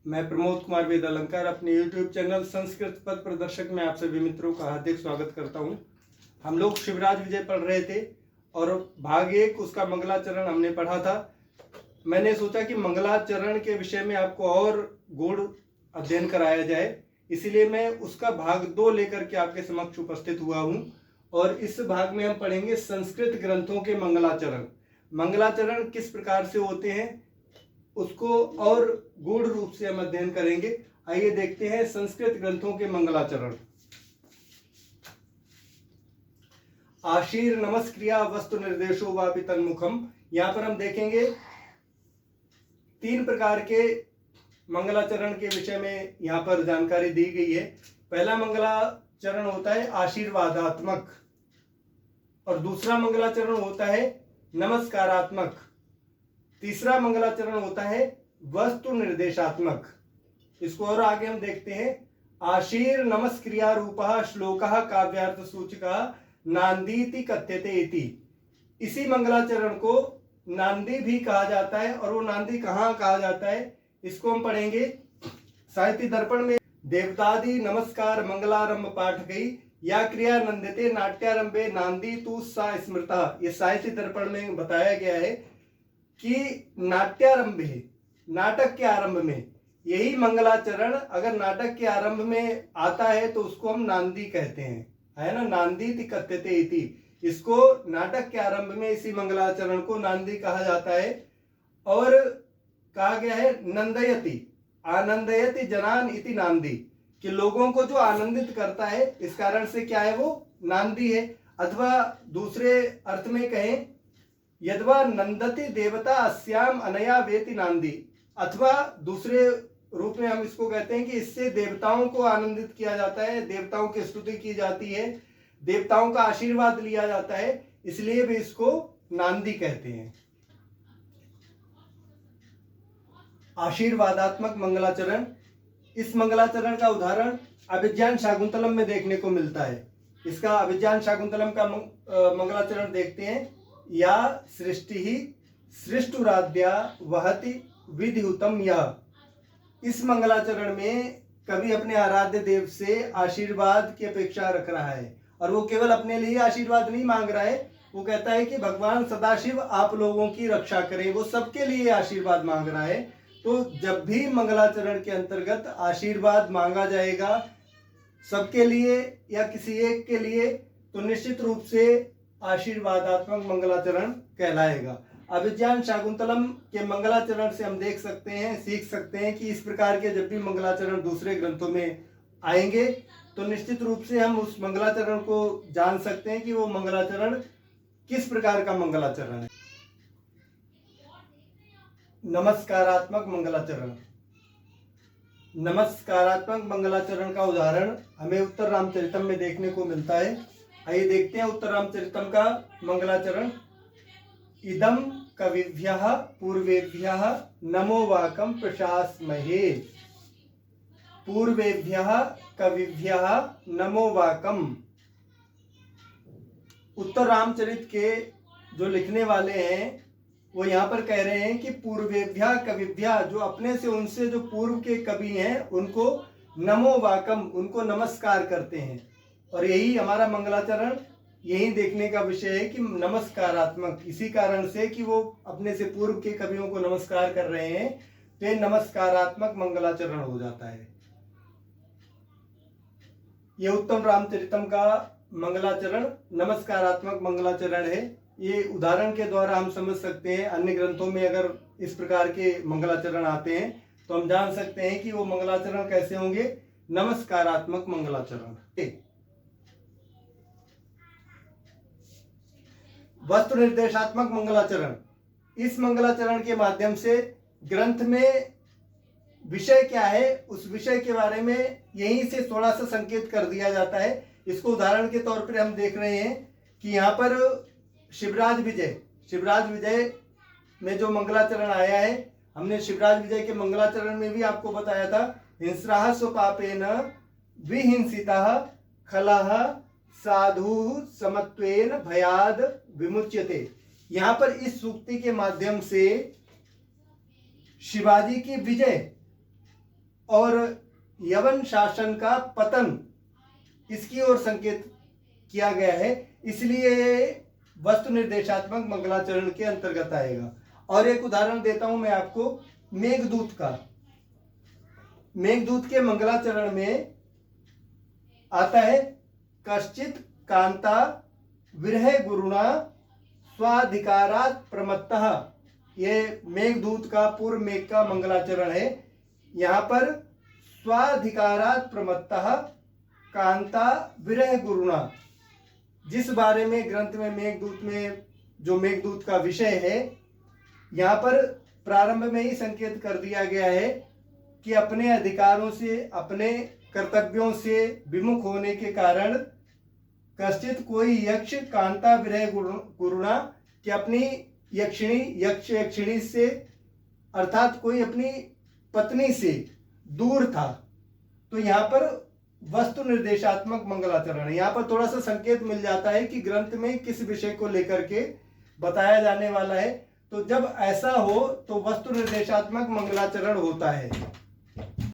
मैं प्रमोद कुमार वेद अलंकार अपने YouTube चैनल संस्कृत पद प्रदर्शक में आप सभी मित्रों का हार्दिक स्वागत करता हूं। हम लोग शिवराज विजय पढ़ रहे थे और भाग 1 उसका मंगलाचरण हमने पढ़ा था। मैंने सोचा कि मंगलाचरण के विषय में आपको और गूढ़ अध्ययन कराया जाए, इसीलिए मैं उसका भाग 2 लेकर के आपके समक्ष उपस्थित हुआ हूं। और इस भाग में हम पढ़ेंगे संस्कृत ग्रंथों के मंगलाचरण। मंगलाचरण किस प्रकार से होते हैं उसको और गूढ़ रूप से हम अध्ययन करेंगे। आइए देखते हैं संस्कृत ग्रंथों के मंगलाचरण। आशीर नमस्क्रिया वस्तु निर्देशो वापि तन्मुखम। यहां पर हम देखेंगे 3 प्रकार के मंगलाचरण के विषय में यहां पर जानकारी दी गई है। पहला मंगलाचरण होता है आशीर्वादात्मक और दूसरा मंगलाचरण होता है नमस्कारात्मक। तीसरा मंगलाचरण होता है वस्तु निर्देशात्मक। इसको और आगे हम देखते हैं। आशीर नमस्क्रिया रूपः श्लोकः काव्यार्थ सूचकः नांदीति कथ्यते इति। इसी मंगलाचरण को नांदी भी कहा जाता है और वो नांदी कहाँ कहा जाता है इसको हम पढ़ेंगे। साहित्य दर्पण में देवतादि नमस्कार मंगलारंभ पाठकई या क्रिया नंदिते नाट्यारंभे नांदी तु सा स्मृता। ये साहित्य दर्पण में बताया गया है कि नाट्यारंभ है, नाटक के आरंभ में यही मंगलाचरण अगर नाटक के आरंभ में आता है तो उसको हम नांदी कहते हैं, है ना। नांदी कथ्यते इति। इसको नाटक के आरंभ में इसी मंगलाचरण को नांदी कहा जाता है। और कहा गया है नंदयति आनंदयति जनान इति नांदी, कि लोगों को जो आनंदित करता है इस कारण से क्या है वो नांदी है। अथवा दूसरे अर्थ में कहें यद्वा नंदति देवता अस्याम अनया वेति नांदी। अथवा दूसरे रूप में हम इसको कहते हैं कि इससे देवताओं को आनंदित किया जाता है, देवताओं की स्तुति की जाती है, देवताओं का आशीर्वाद लिया जाता है, इसलिए भी इसको नांदी कहते हैं। आशीर्वादात्मक मंगलाचरण। इस मंगलाचरण का उदाहरण अभिज्ञान शाकुंतलम में देखने को मिलता है। इसका अभिज्ञान शाकुंतलम का मंगलाचरण देखते हैं। या सृष्टि ही सृष्टुराद्या वहति विधिहुतम। यह इस मंगलाचरण में कवि अपने आराध्य देव से आशीर्वाद की अपेक्षा रख रहा है और वो केवल अपने लिए आशीर्वाद नहीं मांग रहा है, वो कहता है कि भगवान सदाशिव आप लोगों की रक्षा करें, वो सबके लिए आशीर्वाद मांग रहा है। तो जब भी मंगलाचरण के अंतर्गत आशीर्वाद मांगा जाएगा सबके लिए या किसी एक के लिए, तो निश्चित रूप से आशीर्वादात्मक मंगलाचरण कहलाएगा। अभिज्ञान शाकुंतलम के मंगलाचरण से हम देख सकते हैं, सीख सकते हैं कि इस प्रकार के जब भी मंगलाचरण दूसरे ग्रंथों में आएंगे तो निश्चित रूप से हम उस मंगलाचरण को जान सकते हैं कि वो मंगलाचरण किस प्रकार का मंगलाचरण है। नमस्कारात्मक मंगलाचरण। नमस्कारात्मक मंगलाचरण का उदाहरण हमें उत्तर रामचरितम में देखने को मिलता है। आइए देखते हैं उत्तर रामचरितम का मंगलाचरण। इदम कविभ्यः पूर्वेभ्यः नमो वाकम प्रशास्महे। पूर्वेभ्यः कविभ्यः नमो वाकम। उत्तर रामचरित के जो लिखने वाले हैं वो यहाँ पर कह रहे हैं कि पूर्वेभ्यः कविभ्यः, जो अपने से उनसे जो पूर्व के कवि हैं उनको नमो वाकम, उनको नमस्कार करते हैं। और यही हमारा मंगलाचरण यही देखने का विषय है कि नमस्कारात्मक, इसी कारण से कि वो अपने से पूर्व के कवियों को नमस्कार कर रहे हैं तो ये नमस्कारात्मक मंगलाचरण हो जाता है। ये उत्तम रामचरितम का मंगलाचरण नमस्कारात्मक मंगलाचरण है। ये उदाहरण के द्वारा हम समझ सकते हैं। अन्य ग्रंथों में अगर इस प्रकार के मंगलाचरण आते हैं तो हम जान सकते हैं कि वो मंगलाचरण कैसे होंगे, नमस्कारात्मक मंगलाचरण। वस्तु निर्देशात्मक मंगलाचरण। इस मंगलाचरण के माध्यम से ग्रंथ में विषय क्या है उस विषय के बारे में यहीं से थोड़ा सा संकेत कर दिया जाता है। इसको उदाहरण के तौर पर हम देख रहे हैं कि यहाँ पर शिवराज विजय में जो मंगलाचरण आया है, हमने शिवराज विजय के मंगलाचरण में भी आपको बताया था। हिंस्राः स्वपापेन विहिंसितः खलः साधु समत्वेन भयाद विमुच्यते। यहाँ पर इस सूक्ति के माध्यम से शिवाजी की विजय और यवन शासन का पतन, इसकी ओर संकेत किया गया है, इसलिए वस्तु निर्देशात्मक मंगलाचरण के अंतर्गत आएगा। और एक उदाहरण देता हूं मैं आपको मेघदूत का। मेघदूत के मंगलाचरण में आता है कश्चित कांता विरह गुरुणा स्वाधिकारात् प्रमत्तः। ये मेघदूत का पूर्व मेघ का मंगलाचरण है। यहाँ पर स्वाधिकारात् प्रमत्तः कांता विरह गुरुणा, जिस बारे में ग्रंथ में मेघदूत में जो मेघदूत का विषय है, यहाँ पर प्रारंभ में ही संकेत कर दिया गया है कि अपने अधिकारों से, अपने कर्तव्यों से विमुख होने के कारण कश्चित कोई यक्ष कांता विरह गुरुणा, कि अपनी यक्षिणी से, अर्थात कोई अपनी पत्नी से दूर था। तो यहाँ पर वस्तु निर्देशात्मक मंगलाचरण है। यहाँ पर थोड़ा सा संकेत मिल जाता है कि ग्रंथ में किस विषय को लेकर के बताया जाने वाला है। तो जब ऐसा हो तो वस्तु निर्देशात्मक मंगलाचरण होता है।